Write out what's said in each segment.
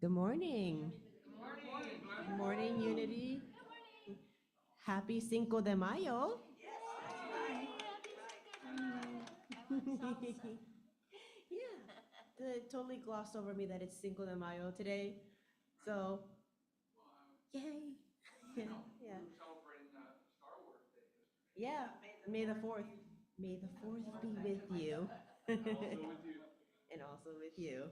Good morning. Good morning, Unity. Happy Cinco de Mayo. Yeah, totally glossed over me that it's Cinco de Mayo today. So, yay. Yeah, yeah. Yeah, May the 4th. May the 4th be with you. And also with you.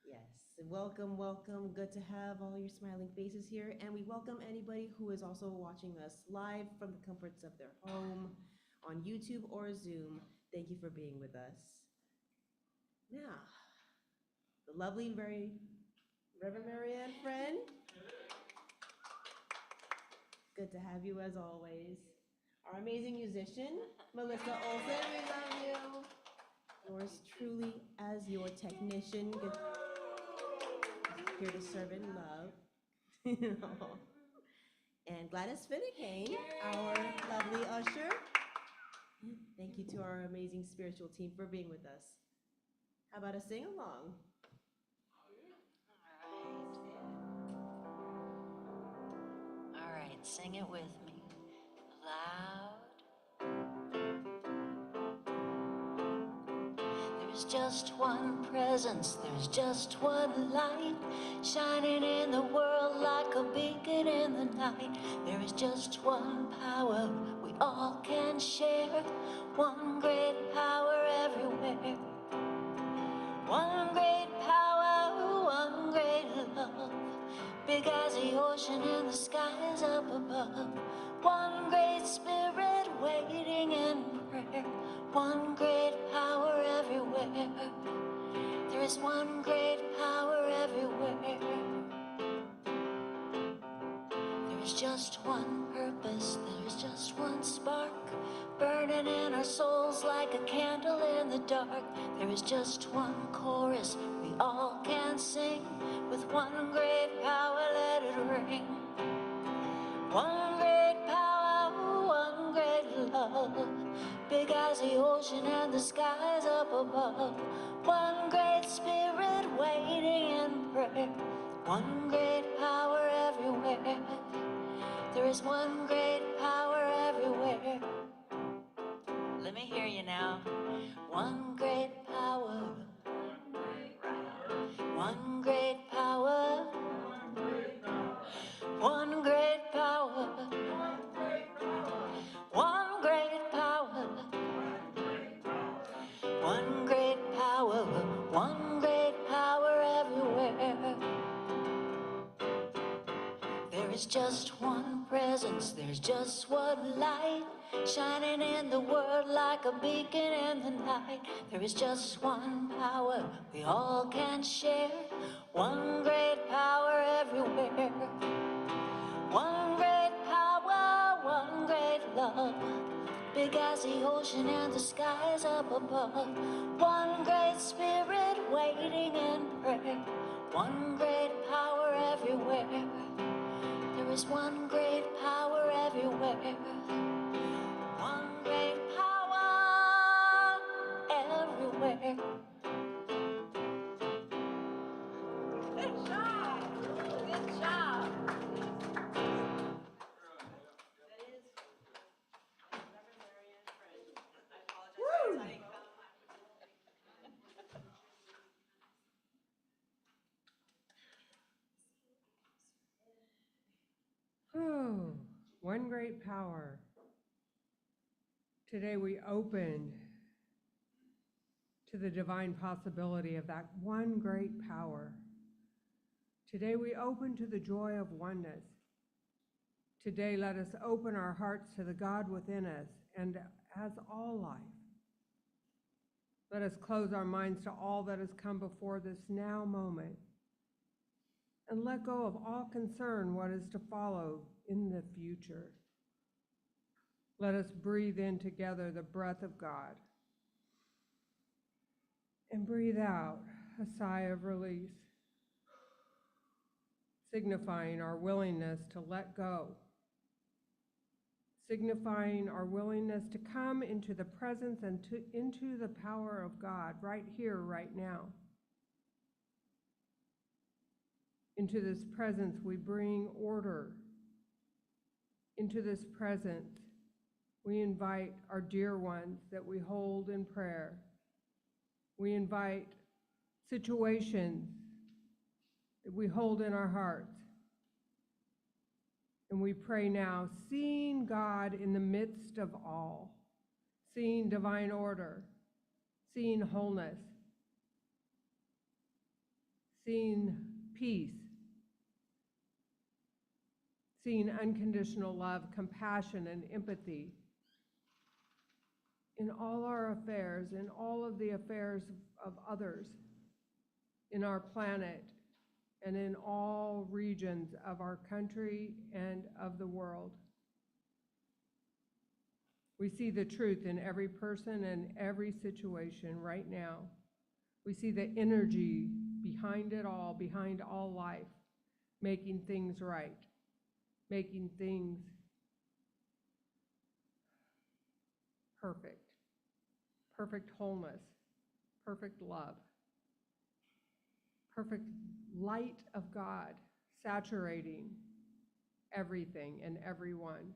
Yes, welcome, welcome. Good to have all your smiling faces here. And we welcome anybody who is also watching us live from the comforts of their home, on YouTube or Zoom. Thank you for being with us. Now, the lovely and very Reverend Marianne friend. Good to have you as always. Our amazing musician, Melissa Olsen, we love you. Yours truly as your technician. Good. Here to serve in love. And Gladys Finnecane, our lovely usher. Thank you to our amazing spiritual team for being with us. How about a sing along? All right, sing it with me. Loud. There's just one presence, there's just one light, shining in the world like a beacon in the night. There is just one power we all can share, one great power everywhere. One great power, one great love, big as the ocean and the skies up above. One great spirit waiting in prayer, one great power everywhere. There is one great power everywhere. There is just one purpose, there is just one spark, burning in our souls like a candle in the dark. There is just one chorus we all can sing, with one great power let it ring. One great power, one great love, big as the ocean and the skies up above. One great spirit waiting in prayer, one great power everywhere. There is one great power everywhere. Let me hear you now. One great power, one great power, one great power, one great power, one great power, one great power everywhere. There is just one presence, there's just one light, shining in the world like a beacon in the night. There is just one power we all can share, one great power everywhere. One great power, one great love, big as the ocean and the skies up above. One great spirit waiting in prayer, one great power everywhere. There is one great power everywhere. One great power everywhere. Good job. Good job. one great power. Today we open to the divine possibility of that one great power. Today we open to the joy of oneness. Today let us open our hearts to the God within us and as all life. Let us close our minds to all that has come before this now moment and let go of all concern what is to follow in the future. Let us breathe in together the breath of God and breathe out a sigh of release, signifying our willingness to let go, signifying our willingness to come into the presence and into the power of God right here, right now. Into this presence we bring order. Into this presence we invite our dear ones that we hold in prayer. We invite situations that we hold in our hearts. And we pray now, seeing God in the midst of all, seeing divine order, seeing wholeness, seeing peace, seeing unconditional love, compassion, and empathy in all our affairs, in all of the affairs of others, in our planet, and in all regions of our country and of the world. We see the truth in every person and every situation right now. We see the energy behind it all, behind all life, making things right, making things perfect, perfect wholeness, perfect love, perfect light of God, saturating everything and everyone.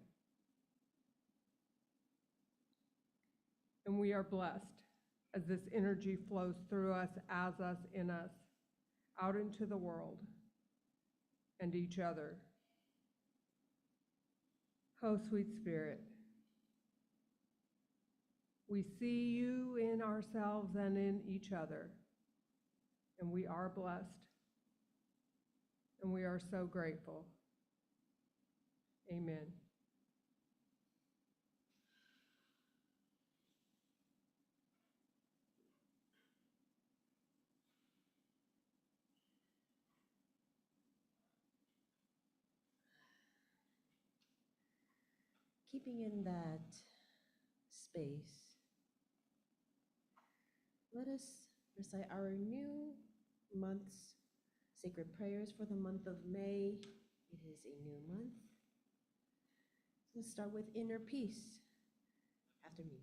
And we are blessed as this energy flows through us, as us, in us, out into the world and each other. Oh, sweet Spirit, we see you in ourselves and in each other, and we are blessed, and we are so grateful. Amen. Keeping in that space, let us recite our new month's sacred prayers for the month of May. It is a new month. Let's start with inner peace. After me.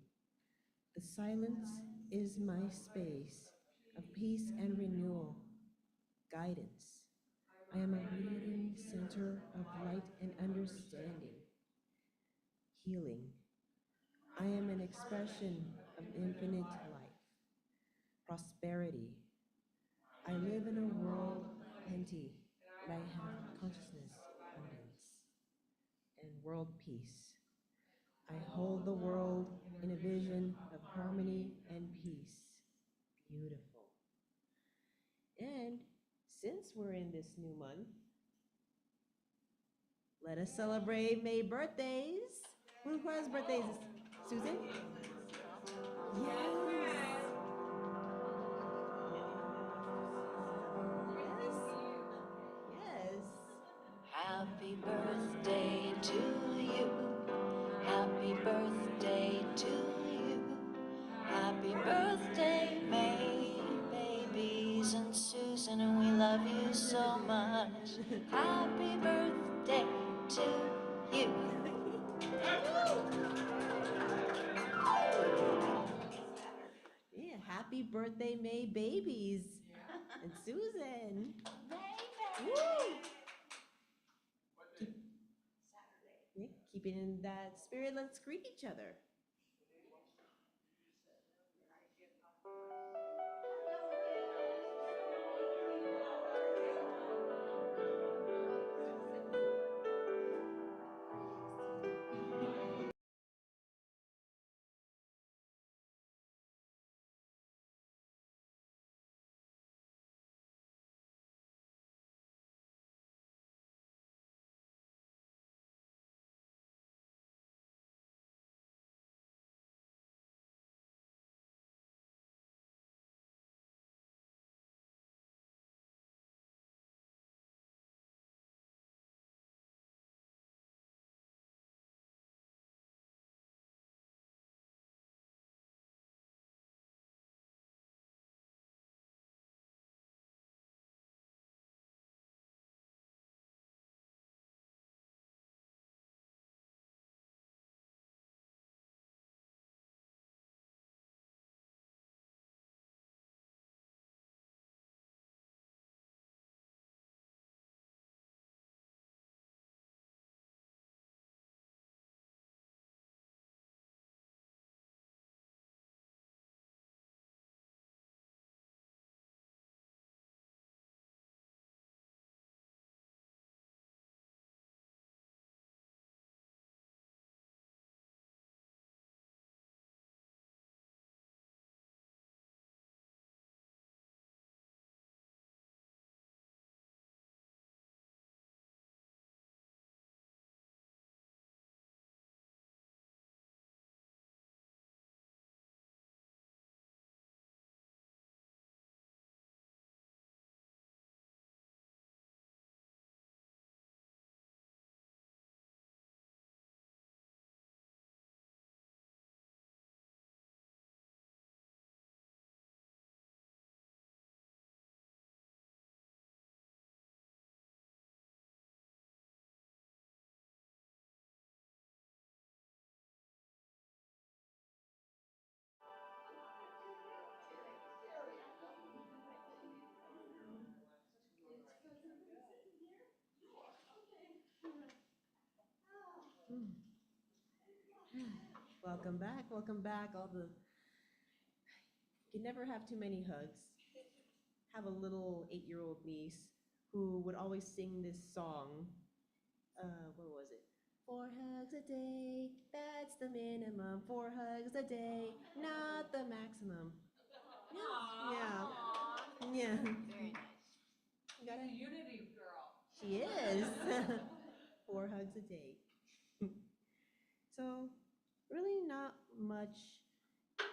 The silence is my space of peace and renewal, guidance. I am a breathing center of light and understanding, healing. I am an expression of infinite life, prosperity. I live in a world of plenty, and I have consciousness, abundance, and world peace. I hold the world in a vision of harmony and peace. Beautiful. And since we're in this new month, let us celebrate May birthdays. Who has birthdays? Susan? Yes. Yes. Yes. Happy birthday to you. Happy birthday to you. Happy birthday, May, babies and Susan, and we love you so much. Happy birthday to you. Yeah, happy birthday, May babies. And Susan. Woo! Yeah, keeping in that spirit, let's greet each other. Welcome back, welcome back. You can never have too many hugs. Have a little 8-year-old niece who would always sing this song. What was it? 4 hugs a day, that's the minimum. 4 hugs a day, not the maximum. Yeah, yeah. Very nice. You gotta, Unity girl. she is. 4 hugs a day. So, really not much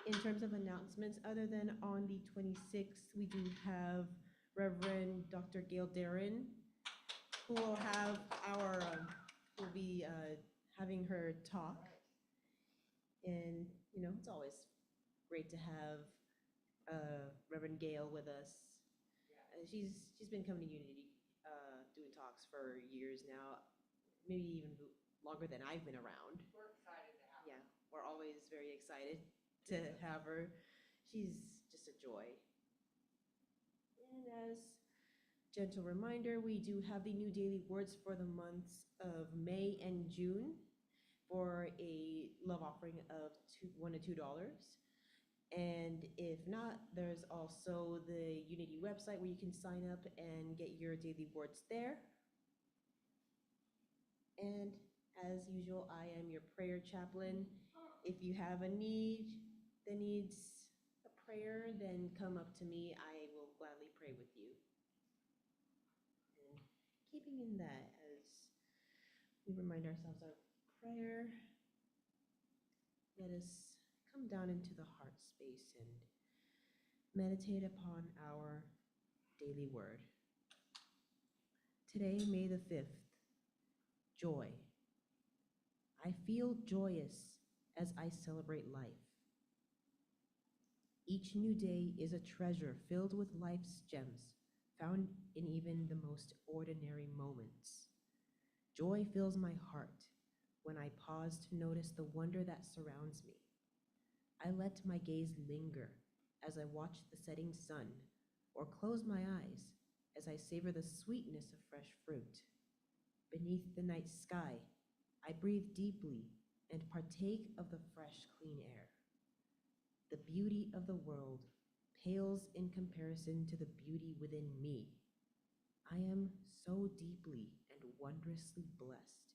in terms of announcements, other than on the 26th, we do have Reverend Dr. Gail Darren, who will have will be having her talk. And, it's always great to have Reverend Gail with us. She's been coming to Unity, doing talks for years now, maybe even longer than I've been around. We're excited to have Yeah, we're always very excited to have her. She's just a joy. And as gentle reminder, we do have the new daily words for the months of May and June for a love offering of $1 to $2. And if not, there's also the Unity website where you can sign up and get your daily words there. And as usual, I am your prayer chaplain. If you have a need that needs a prayer, then come up to me. I will gladly pray with you. And keeping in that, as we remind ourselves of prayer, let us come down into the heart space and meditate upon our daily word. Today, May the 5th, joy. I feel joyous as I celebrate life. Each new day is a treasure filled with life's gems, found in even the most ordinary moments. Joy fills my heart when I pause to notice the wonder that surrounds me. I let my gaze linger as I watch the setting sun, or close my eyes as I savor the sweetness of fresh fruit. Beneath the night sky, I breathe deeply and partake of the fresh, clean air. The beauty of the world pales in comparison to the beauty within me. I am so deeply and wondrously blessed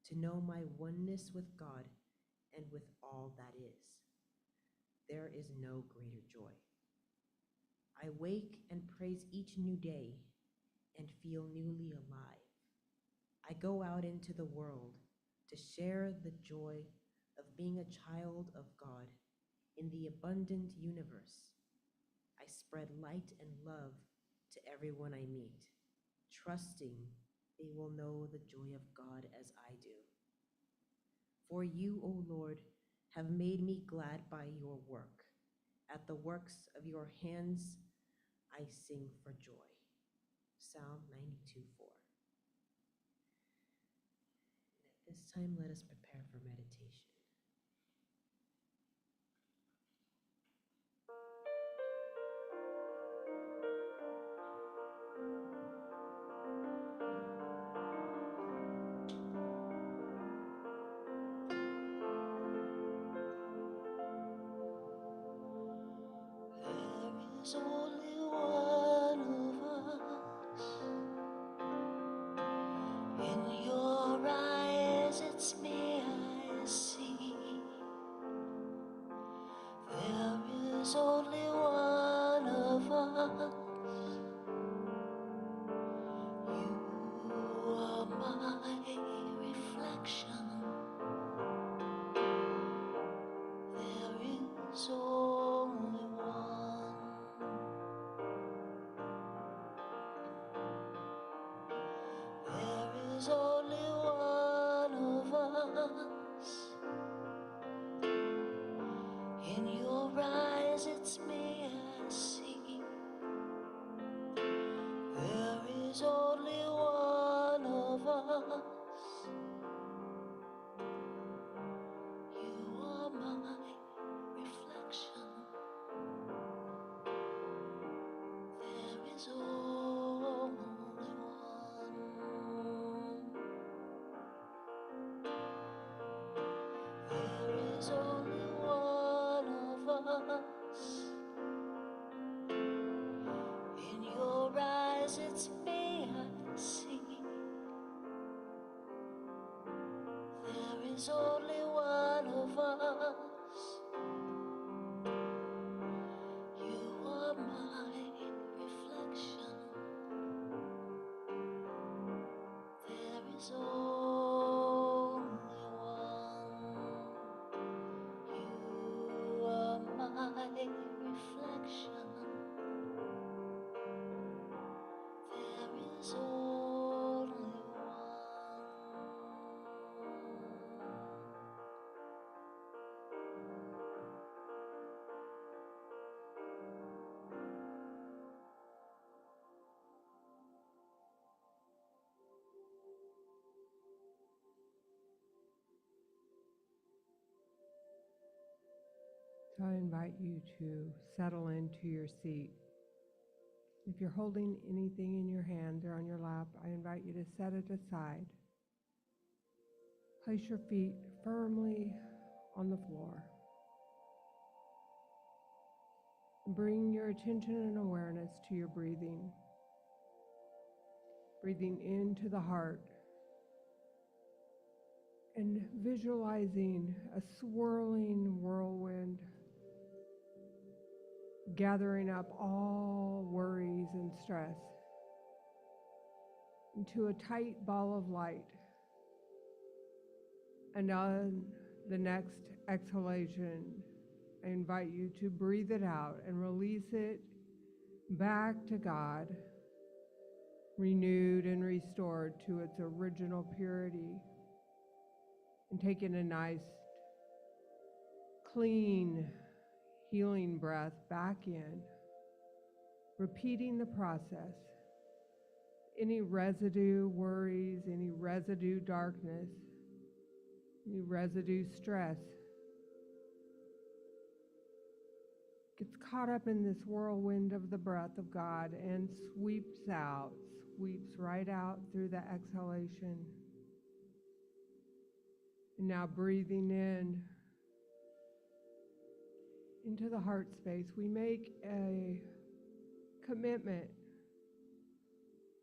to know my oneness with God and with all that is. There is no greater joy. I wake and praise each new day and feel newly alive. I go out into the world to share the joy of being a child of God in the abundant universe. I spread light and love to everyone I meet, trusting they will know the joy of God as I do. For you, O Lord, have made me glad by your work. At the works of your hands, I sing for joy. Psalm 92:4. At this time, let us prepare for meditation. There is only one of us. In your eyes, it's me I see. There is only one of us. You are my reflection. There is only one. There is only one of us. In your eyes, it's me I see. There is only one of us. You are my reflection. There is only one. is only one of us. You are my reflection. There is only one. You are my reflection. There is only one. So I invite you to settle into your seat. If you're holding anything in your hands or on your lap, I invite you to set it aside. Place your feet firmly on the floor. Bring your attention and awareness to your breathing. Breathing into the heart and visualizing a swirling whirlwind, gathering up all worries and stress into a tight ball of light. And on the next exhalation, I invite you to breathe it out and release it back to God, renewed and restored to its original purity, and taking a nice, clean, healing breath back in, repeating the process. Any residue worries, any residue darkness, any residue stress gets caught up in this whirlwind of the breath of God and sweeps right out through the exhalation. And now breathing in into the heart space, we make a commitment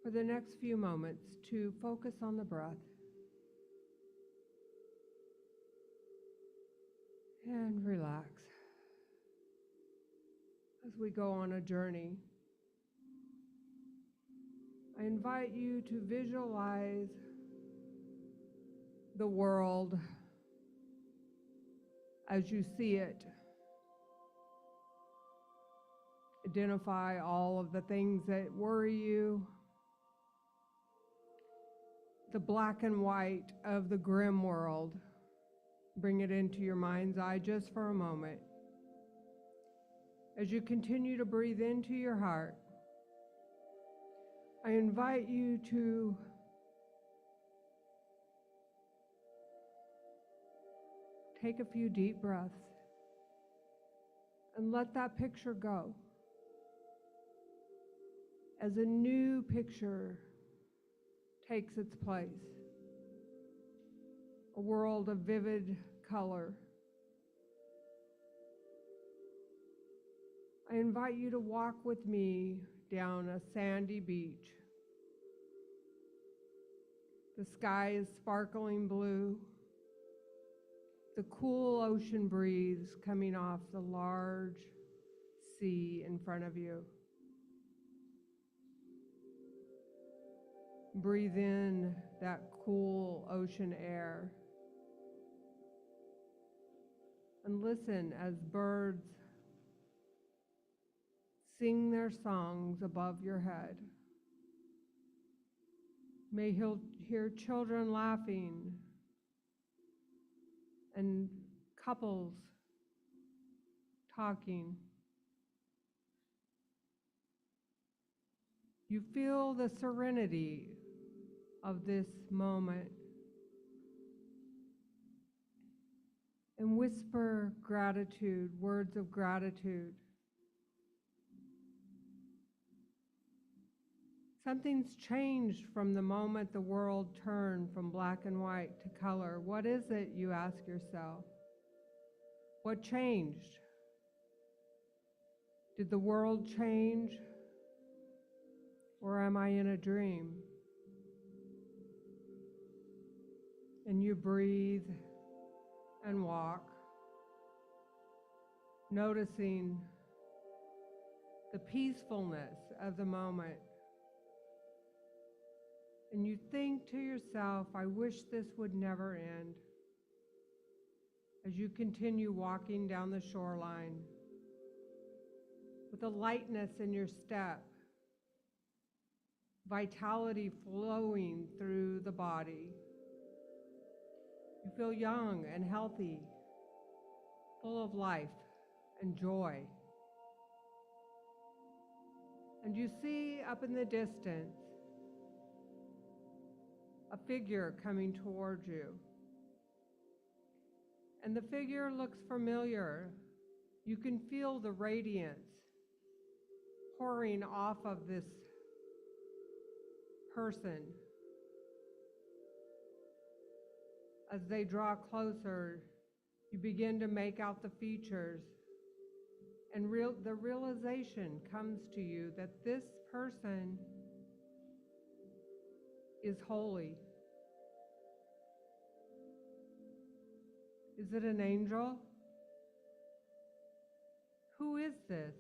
for the next few moments to focus on the breath and relax as we go on a journey. I invite you to visualize the world as you see it. Identify all of the things that worry you, the black and white of the grim world. Bring it into your mind's eye just for a moment. As you continue to breathe into your heart, I invite you to take a few deep breaths and let that picture go as a new picture takes its place. A world of vivid color. I invite you to walk with me down a sandy beach. The sky is sparkling blue. The cool ocean breeze coming off the large sea in front of you. Breathe in that cool ocean air. And listen as birds sing their songs above your head. May you hear children laughing and couples talking. You feel the serenity of this moment and whisper gratitude, words of gratitude. Something's changed from the moment the world turned from black and white to color. What is it, you ask yourself? What changed? Did the world change? Or am I in a dream? And you breathe and walk, noticing the peacefulness of the moment. And you think to yourself, I wish this would never end. As you continue walking down the shoreline with a lightness in your step, vitality flowing through the body. You feel young and healthy, full of life and joy. And you see up in the distance a figure coming towards you. And the figure looks familiar. You can feel the radiance pouring off of this person. As they draw closer, you begin to make out the features, and the realization comes to you that this person is holy. Is it an angel? Who is this?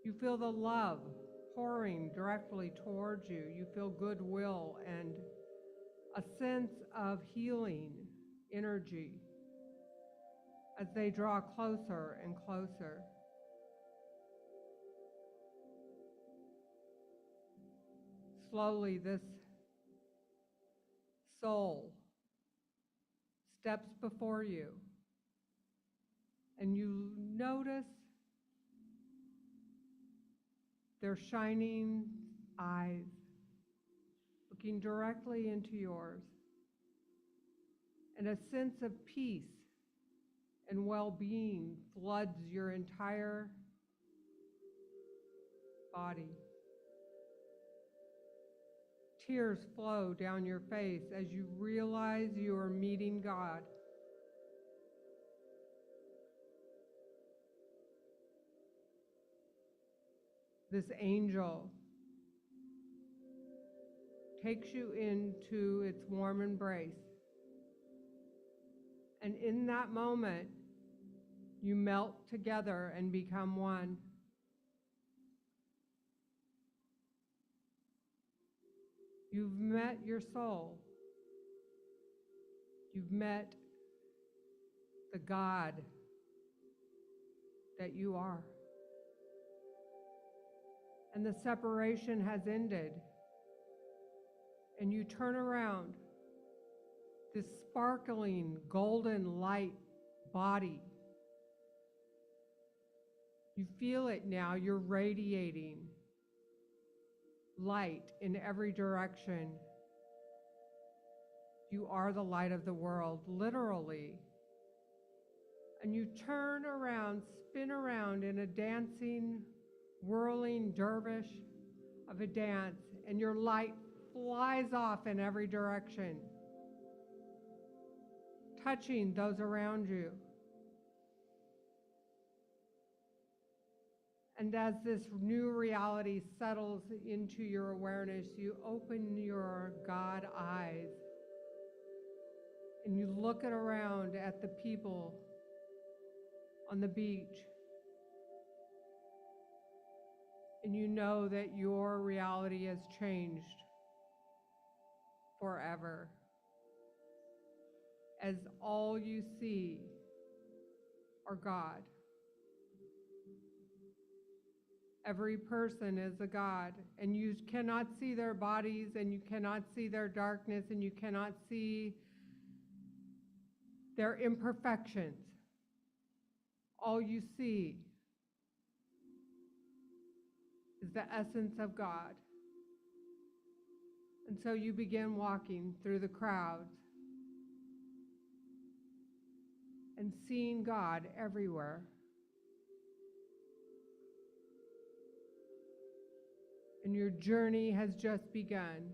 You feel the love pouring directly towards you. You feel goodwill and a sense of healing energy as they draw closer and closer. Slowly, this soul steps before you, and you notice their shining eyes looking directly into yours, and a sense of peace and well-being floods your entire body. Tears flow down your face as you realize you are meeting God. This angel takes you into its warm embrace. And in that moment, you melt together and become one. You've met your soul. You've met the God that you are. And the separation has ended. And you turn around, this sparkling golden light body. You feel it now, you're radiating light in every direction. You are the light of the world, literally. And you turn around, spin around in a dancing, whirling dervish of a dance, and your light flies off in every direction, touching those around you. And as this new reality settles into your awareness, you open your God eyes and you look around at the people on the beach, and you know that your reality has changed forever, as all you see are God. Every person is a God, and you cannot see their bodies, and you cannot see their darkness, and you cannot see their imperfections. All you see is the essence of God. And so you begin walking through the crowds and seeing God everywhere. And your journey has just begun.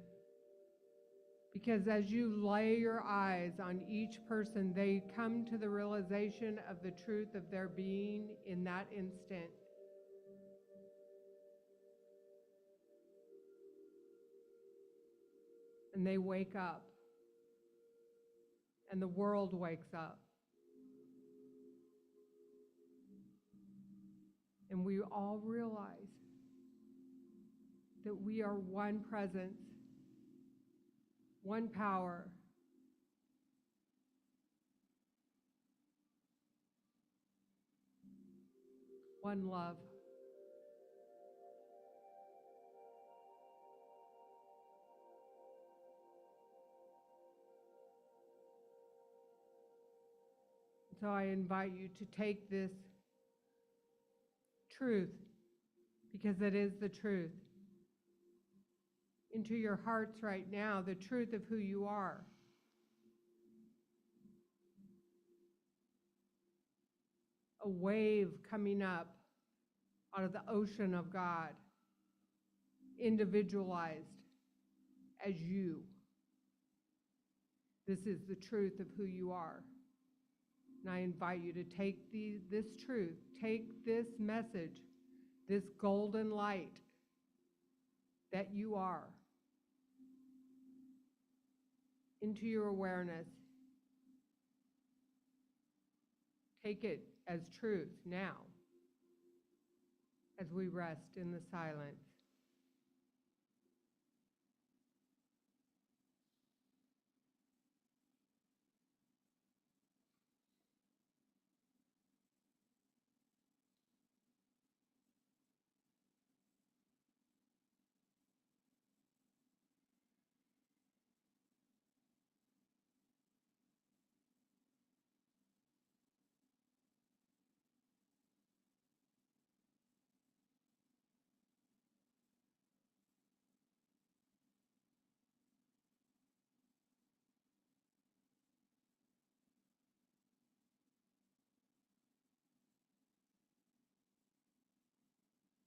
Because as you lay your eyes on each person, they come to the realization of the truth of their being in that instant. And they wake up. And the world wakes up. we all realize that we are one presence, one power, one love. So I invite you to take this truth, because it is the truth, into your hearts right now, the truth of who you are. A wave coming up out of the ocean of God, individualized as you. This is the truth of who you are. And I invite you to take this truth, take this message, this golden light that you are, into your awareness. Take it as truth now, as we rest in the silence.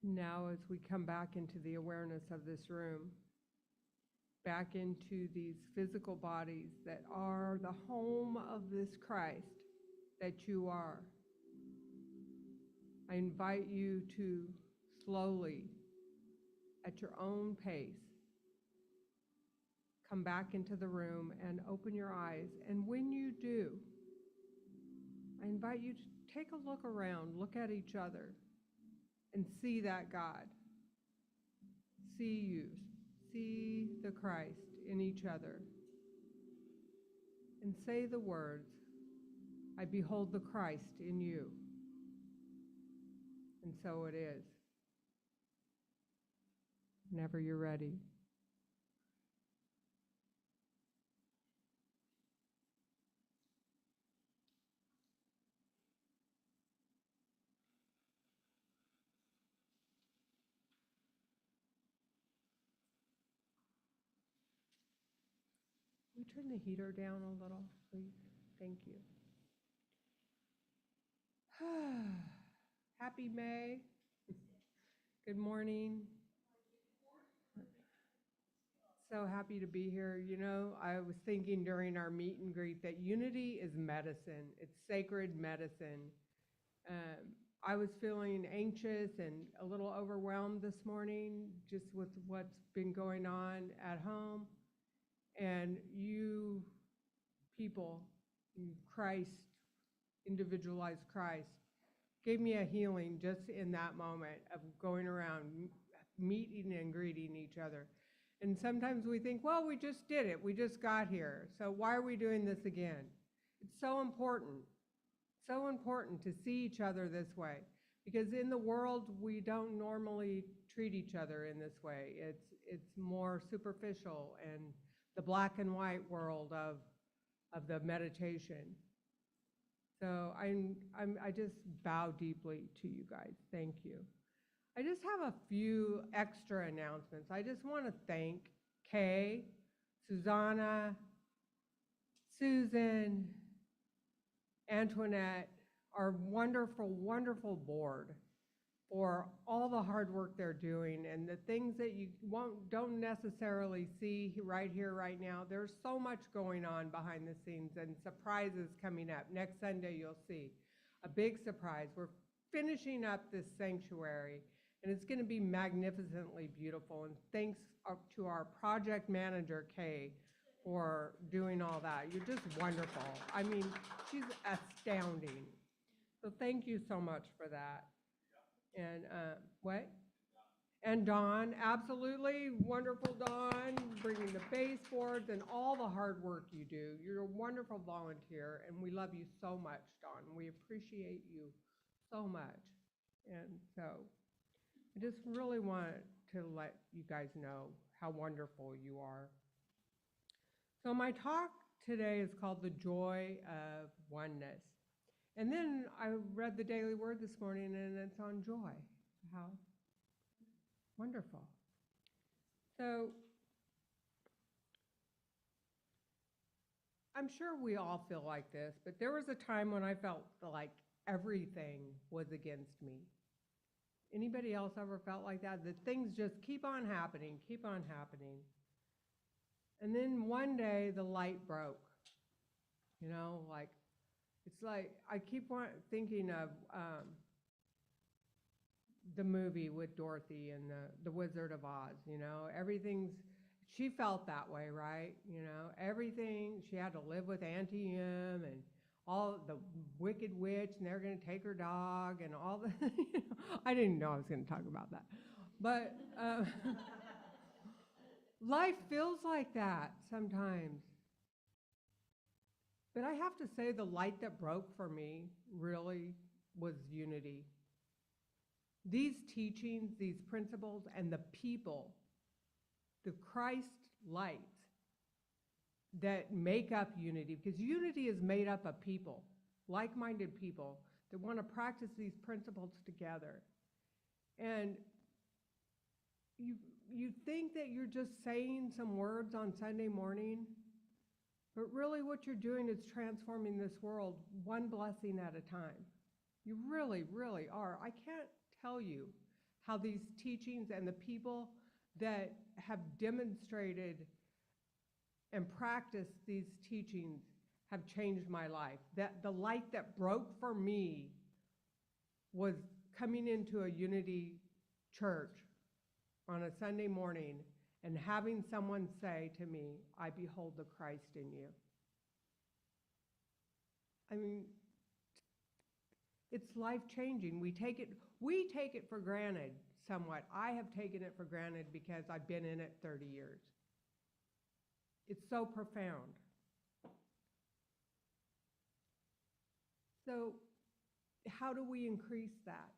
Now, as we come back into the awareness of this room, back into these physical bodies that are the home of this Christ that you are, I invite you to slowly, at your own pace, come back into the room and open your eyes. And when you do, I invite you to take a look around, look at each other, and see that God. See you. See the Christ in each other. And say the words, I behold the Christ in you. And so it is. Whenever you're ready. Can we turn the heater down a little, please? Thank you. Happy May. Good morning. So happy to be here. You know, I was thinking during our meet and greet that unity is medicine. It's sacred medicine. I was feeling anxious and a little overwhelmed this morning just with what's been going on at home. And you people, Christ, individualized Christ, gave me a healing just in that moment of going around, meeting and greeting each other. And sometimes we think, well, we just did it. We just got here. So why are we doing this again? It's so important to see each other this way. Because in the world, we don't normally treat each other in this way. It's more superficial and the black and white world of the meditation. So I just bow deeply to you guys. Thank you. I just have a few extra announcements. I just want to thank Kay, Susanna, Susan, Antoinette, our wonderful, wonderful board for all the hard work they're doing and the things that you don't necessarily see right here, right now. There's so much going on behind the scenes and surprises coming up. Next Sunday, you'll see a big surprise. We're finishing up this sanctuary, and it's going to be magnificently beautiful. And thanks to our project manager, Kay, for doing all that. You're just wonderful. I mean, she's astounding. So thank you so much for that. And what? And Dawn, absolutely wonderful, Dawn, bringing the baseboards and all the hard work you do. You're a wonderful volunteer, and we love you so much, Dawn. We appreciate you so much. And so I just really want to let you guys know how wonderful you are. So my talk today is called The Joy of Oneness. And then I read the Daily Word this morning, and it's on joy. How wonderful. So I'm sure we all feel like this, but there was a time when I felt like everything was against me. Anybody else ever felt like that? That things just keep on happening, keep on happening. And then one day the light broke. You know, like, it's like I keep thinking of the movie with Dorothy and the Wizard of Oz, you know, she felt that way, right? You know, everything, she had to live with Auntie Em and all the wicked witch, and they're going to take her dog and all the, you know, I didn't know I was going to talk about that. But life feels like that sometimes. But I have to say the light that broke for me really was unity. These teachings, these principles, and the people, the Christ light that make up unity, because unity is made up of people, like-minded people that want to practice these principles together. And you think that you're just saying some words on Sunday morning, but really what you're doing is transforming this world one blessing at a time. You really, really are. I can't tell you how these teachings and the people that have demonstrated and practiced these teachings have changed my life. That the light that broke for me was coming into a unity church on a Sunday morning and having someone say to me, "I behold the Christ in you." I mean, it's life-changing. We take it for granted somewhat. I have taken it for granted because I've been in it 30 years. It's so profound. So how do we increase that?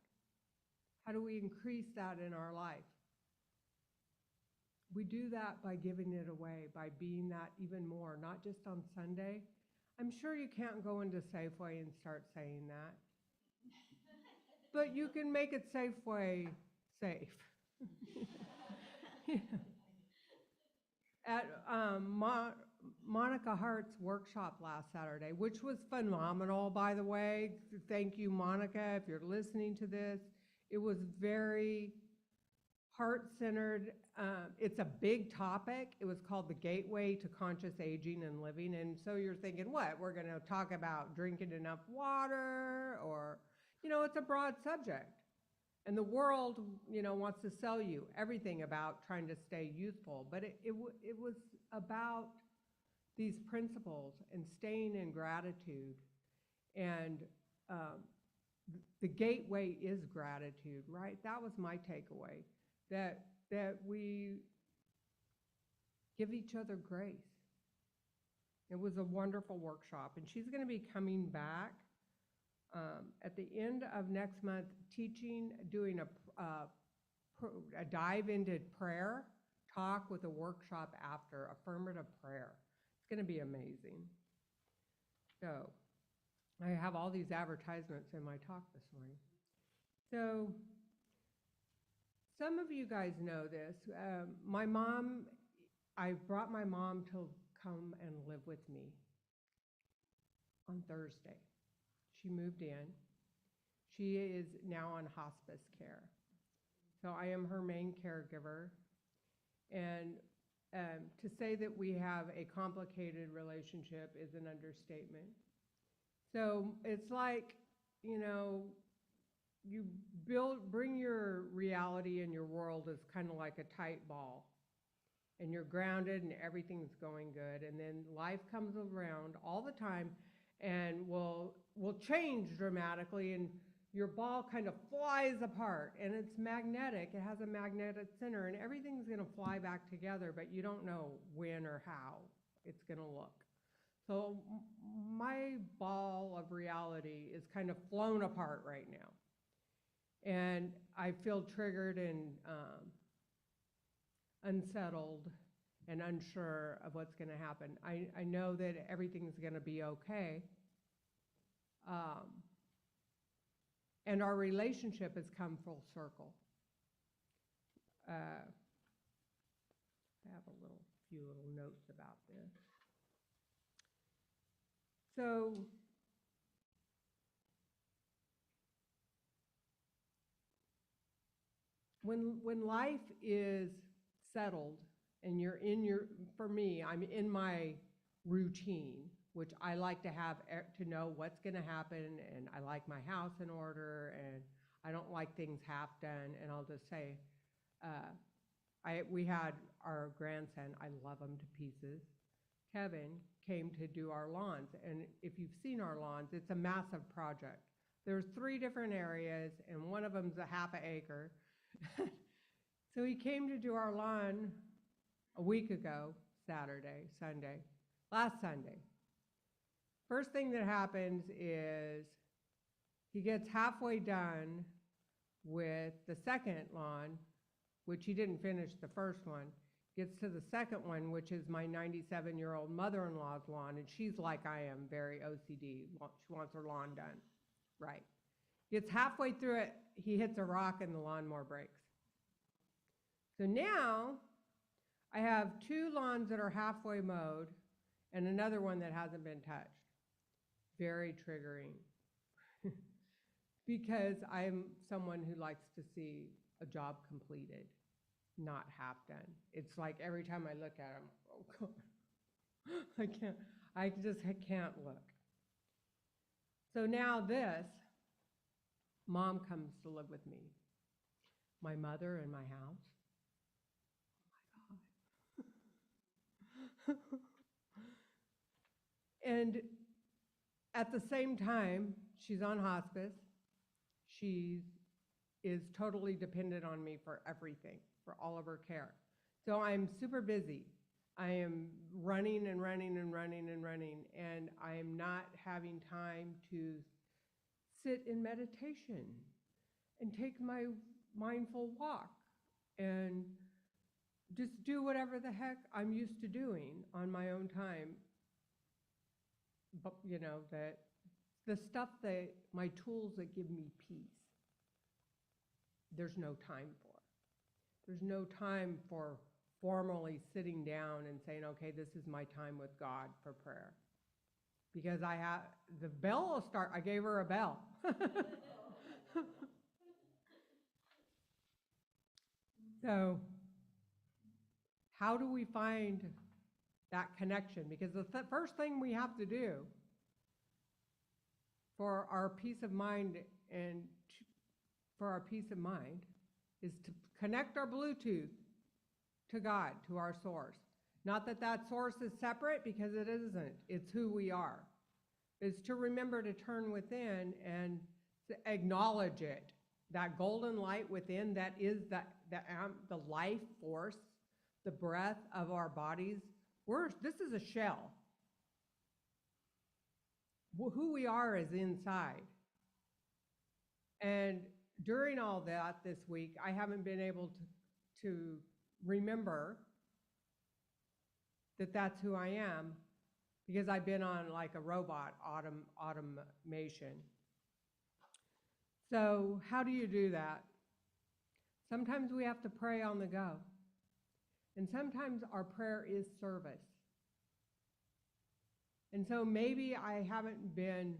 How do we increase that in our life? We do that by giving it away, by being that even more, not just on Sunday. I'm sure you can't go into Safeway and start saying that. But you can make it Safeway safe. Yeah. At Monica Hart's workshop last Saturday, which was phenomenal, by the way. Thank you, Monica, if you're listening to this. It was very heart-centered. It's a big topic. It was called The Gateway to Conscious Aging and Living. And so you're thinking, what? We're going to talk about drinking enough water, or, you know, it's a broad subject. And the world, you know, wants to sell you everything about trying to stay youthful. But it was about these principles and staying in gratitude. And the gateway is gratitude, right? That was my takeaway, that we give each other grace. It was a wonderful workshop. And she's going to be coming back at the end of next month, doing a dive into prayer, talk with a workshop after, affirmative prayer. It's going to be amazing. So I have all these advertisements in my talk this morning. So some of you guys know this. My mom, I brought my mom to come and live with me on Thursday. She moved in. She is now on hospice care. So I am her main caregiver. And to say that we have a complicated relationship is an understatement. So it's like, you know, you bring your reality and your world as kind of like a tight ball. And you're grounded and everything's going good. And then life comes around all the time and will change dramatically, and your ball kind of flies apart, and it's magnetic. It has a magnetic center, and everything's going to fly back together, but you don't know when or how it's going to look. So my ball of reality is kind of flown apart right now. And I feel triggered and unsettled and unsure of what's going to happen. I know that everything's going to be okay. And our relationship has come full circle. I have a few little notes about this. So, when life is settled and you're for me, I'm in my routine, which I like to have to know what's going to happen, and I like my house in order, and I don't like things half done. And I'll just say, we had our grandson, I love him to pieces. Kevin came to do our lawns, and if you've seen our lawns, it's a massive project. There's 3 different areas, and one of them's a half an acre. So he came to do our lawn a week ago, last Sunday. First thing that happens is he gets halfway done with the second lawn, which he didn't finish the first one, gets to the second one, which is my 97-year-old mother-in-law's lawn, and she's like I am, very OCD. She wants her lawn done right. Gets halfway through it, he hits a rock and the lawnmower breaks. So now I have 2 lawns that are halfway mowed and another one that hasn't been touched. Very triggering because I'm someone who likes to see a job completed, not half done. It's like every time I look at them, oh God, I can't look. So now Mom comes to live with me. My mother in my house. Oh my God. And at the same time, she's on hospice. She is totally dependent on me for everything, for all of her care. So I'm super busy. I am running and running and running and running, and I am not having time to sit in meditation and take my mindful walk and just do whatever the heck I'm used to doing on my own time. But that the stuff my tools that give me peace, there's no time for. There's no time for formally sitting down and saying, okay, this is my time with God for prayer. Because the bell will start, I gave her a bell. So, how do we find that connection? Because the first thing we have to do for our peace of mind is to connect our Bluetooth to God, to our source. Not that source is separate, because it isn't. It's who we are. It's to remember to turn within and to acknowledge it. That golden light within, that is the life force, the breath of our bodies. This is a shell. Who we are is inside. And during all that this week, I haven't been able to remember that that's who I am, because I've been on like a robot automation. So how do you do that? Sometimes we have to pray on the go. And sometimes our prayer is service. And so maybe I haven't been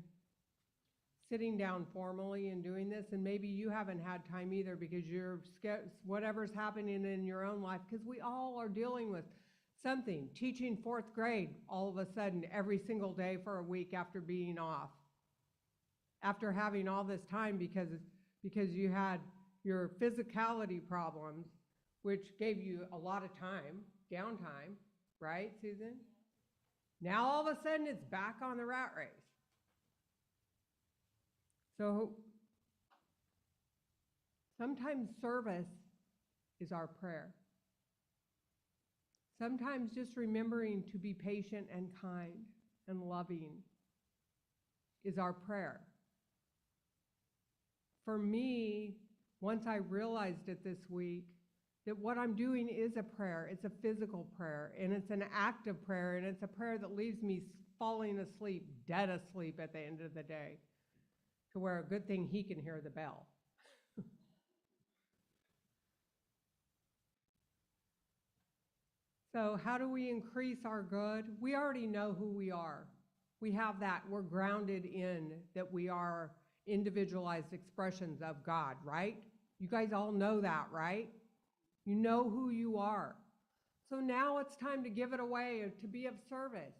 sitting down formally and doing this, and maybe you haven't had time either, because whatever's happening in your own life, because we all are dealing with something. Teaching 4th grade all of a sudden every single day for a week after being off. After having all this time because you had your physicality problems, which gave you a lot of time, downtime, right, Susan? Now all of a sudden it's back on the rat race. So Sometimes service is our prayer. Sometimes just remembering to be patient and kind and loving is our prayer. For me, once I realized it this week, that what I'm doing is a prayer. It's a physical prayer, and it's an active prayer, and it's a prayer that leaves me falling asleep, dead asleep at the end of the day, to where a good thing he can hear the bell. So how do we increase our good? We already know who we are. We have that. We're grounded in that we are individualized expressions of God, right? You guys all know that, right? You know who you are. So now it's time to give it away, to be of service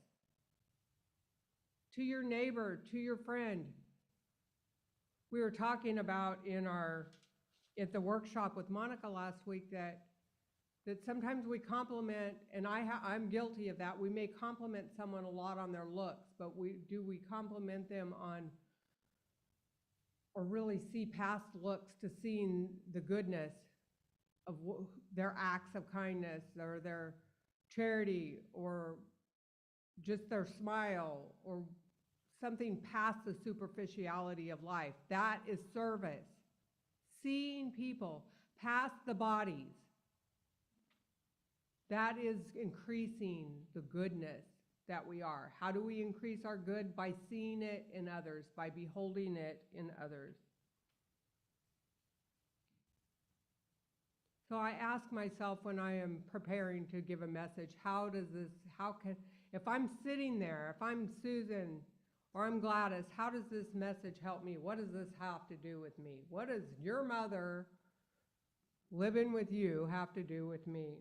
to your neighbor, to your friend. We were talking about at the workshop with Monica last week that sometimes we compliment, and I'm guilty of that. We may compliment someone a lot on their looks, but do we compliment them on, or really see past looks to seeing the goodness of their acts of kindness or their charity or just their smile or something past the superficiality of life? That is service. Seeing people past the bodies. That is increasing the goodness that we are. How do we increase our good? By seeing it in others, by beholding it in others. So I ask myself when I am preparing to give a message, if I'm sitting there, if I'm Susan or I'm Gladys, how does this message help me? What does this have to do with me? What does your mother living with you have to do with me?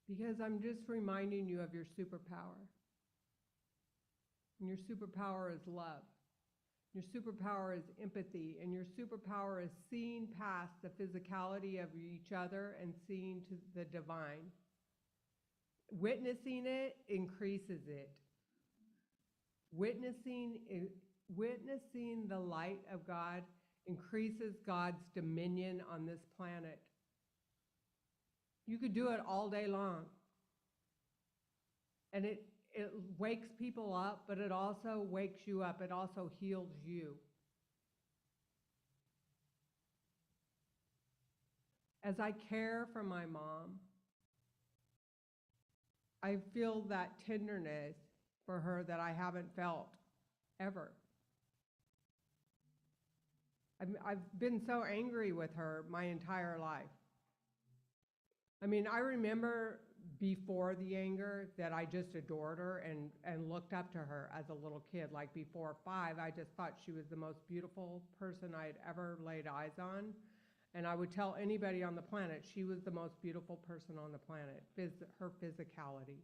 Because I'm just reminding you of your superpower. And your superpower is love. Your superpower is empathy. And your superpower is seeing past the physicality of each other and seeing to the divine. Witnessing it increases it. Witnessing the light of God increases God's dominion on this planet. You could do it all day long. And it wakes people up, but it also wakes you up. It also heals you. As I care for my mom, I feel that tenderness for her that I haven't felt ever. I've been so angry with her my entire life. I mean, I remember before the anger that I just adored her and looked up to her as a little kid. Like before 5, I just thought she was the most beautiful person I'd ever laid eyes on. And I would tell anybody on the planet she was the most beautiful person on the planet, her physicality.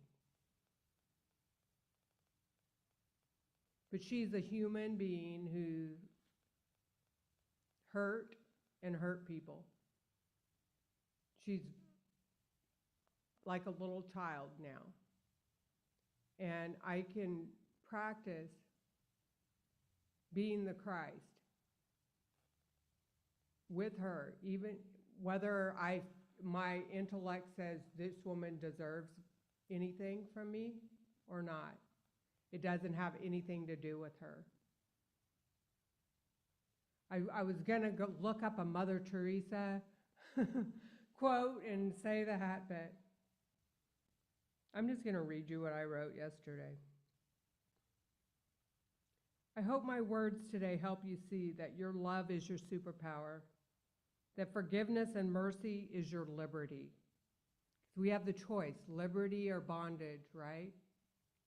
But she's a human being who hurt and hurt people. She's like a little child now. And I can practice being the Christ with her, even whether my intellect says this woman deserves anything from me or not. It doesn't have anything to do with her. I was gonna go look up a Mother Teresa quote and say that, but I'm just gonna read you what I wrote yesterday. I hope my words today help you see that your love is your superpower, that forgiveness and mercy is your liberty. We have the choice, liberty or bondage, right?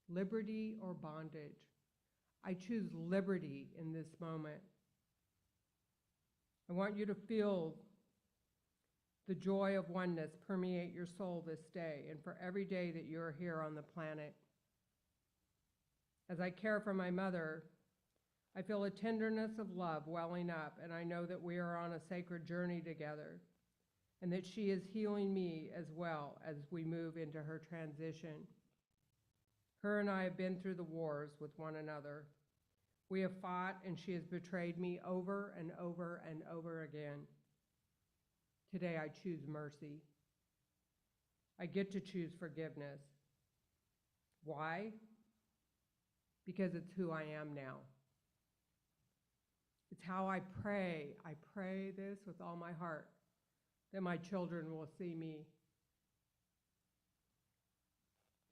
Liberty or bondage. I choose liberty in this moment. I want you to feel the joy of oneness permeate your soul this day and for every day that you're here on the planet. As I care for my mother, I feel a tenderness of love welling up, and I know that we are on a sacred journey together, and that she is healing me as well as we move into her transition. Her and I have been through the wars with one another. We have fought, and she has betrayed me over and over and over again. Today I choose mercy. I get to choose forgiveness. Why? Because it's who I am now. It's how I pray. I pray this with all my heart, that my children will see me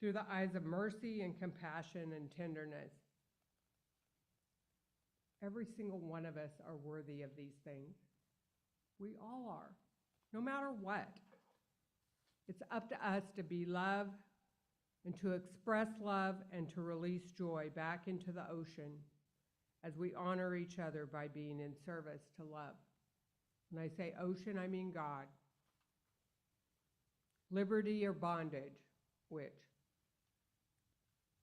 through the eyes of mercy and compassion and tenderness. Every single one of us are worthy of these things. We all are, no matter what. It's up to us to be love and to express love and to release joy back into the ocean as we honor each other by being in service to love. When I say ocean, I mean God. Liberty or bondage, which?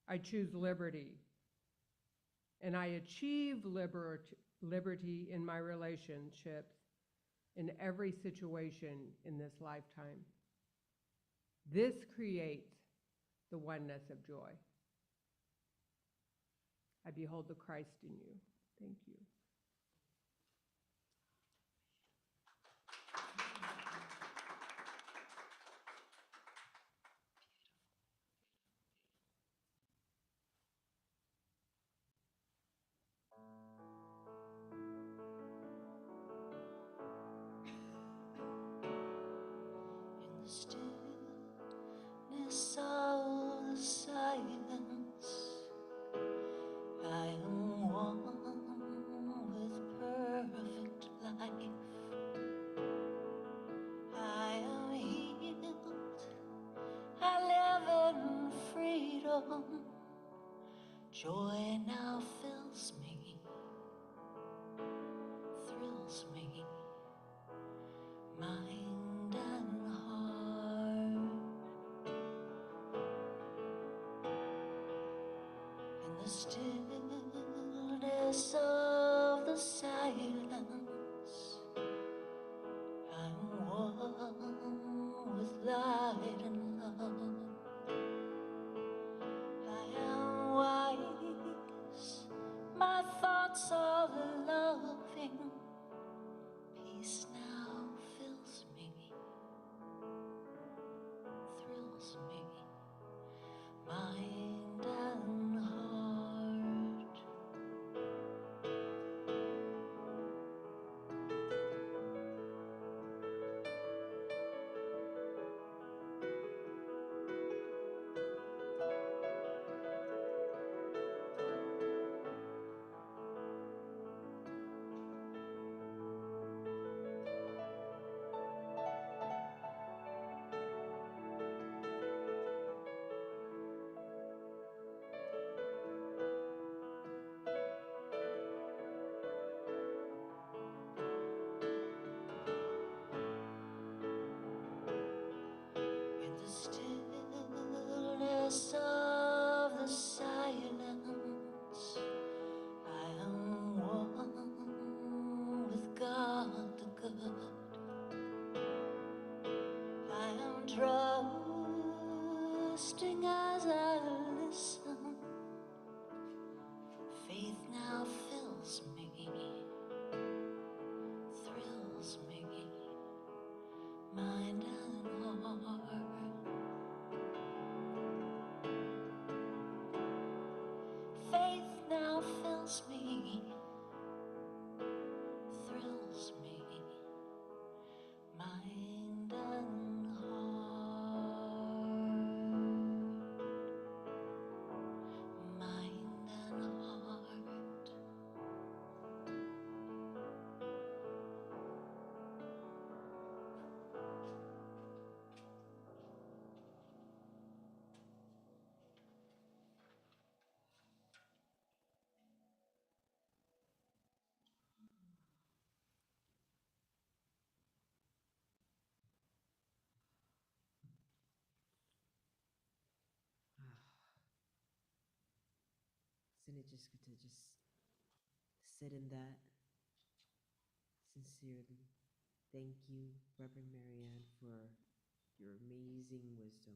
I choose liberty. And I achieve liberty in my relationships in every situation in this lifetime. This creates the oneness of joy. I behold the Christ in you. Thank you. In the stillness of the silence, I am one with perfect life. I am healed, I live in freedom. Joy now fills me, thrills me, mind and heart. In the stillness of the silence, I'm one with light and love. I am wise, my thoughts are loving. Peace now fills me, thrills me, mind and heart. In the stillness of the silence, I am one with God the good. I am trusting as I listen. Faith now fills me, thrills me, mind and heart. Faith now fills me, thrills me, mind and heart. Mind and heart. Isn't it just good to just sit in that sincerely? Thank you, Reverend Marianne, for your amazing wisdom,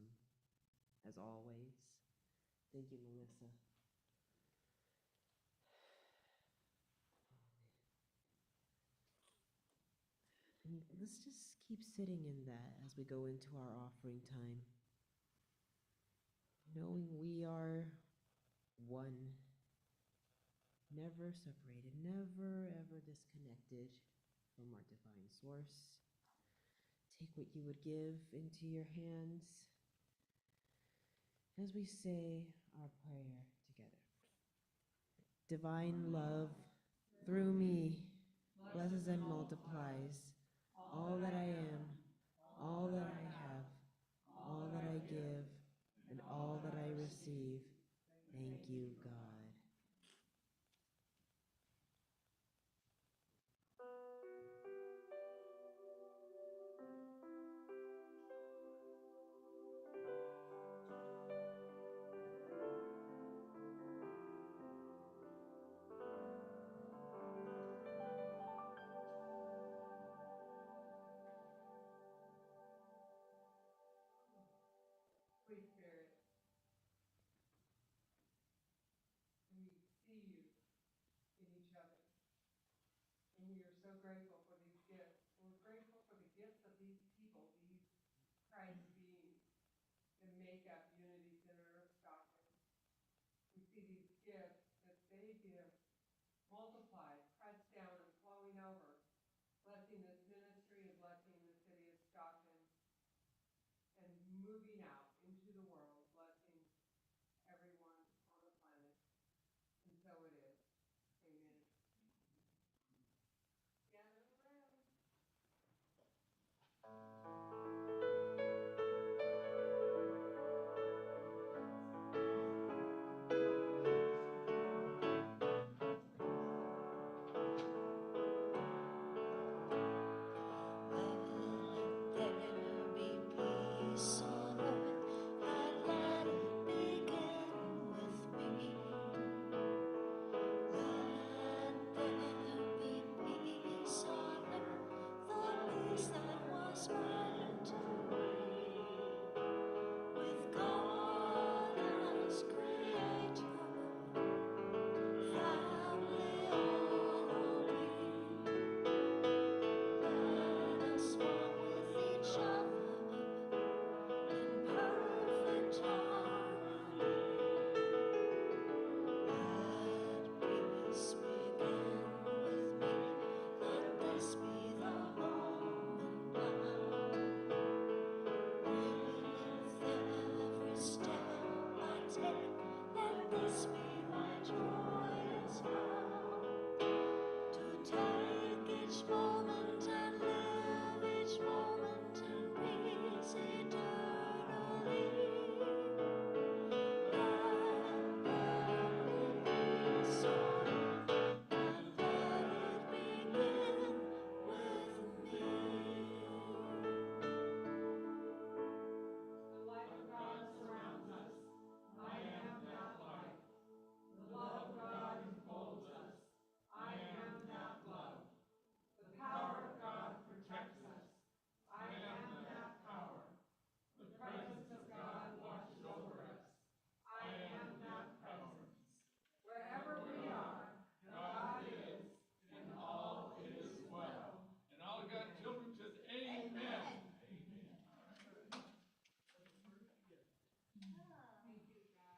as always. Thank you, Melissa. And let's just keep sitting in that as we go into our offering time, knowing we are one, never separated, never ever disconnected from our divine source. Take what you would give into your hands as we say our prayer together. Divine love through me blesses and multiplies all that I am, all that I have, all that I give, and all that I receive. Thank you, God. Holy Spirit, and we see you in each other. And we are so grateful for these gifts. And we're grateful for the gifts of these people, these Christ beings that make up Unity Center of Stockton. We see these gifts that they give multiplied, pressed down, and flowing over, blessing this ministry and blessing the city of Stockton, and moving out into the world, blessing everyone on the planet. And so it is. Amen. Gather around. Let there be peace on earth, and let it begin with me. Let there be peace on earth, the peace that was meant to be, with God as creator, family all are we. Let us walk with each other in perfect harmony. Let peace begin with me. Let this be the moment now. With every step I take, let this be my joyous vow. To take each moment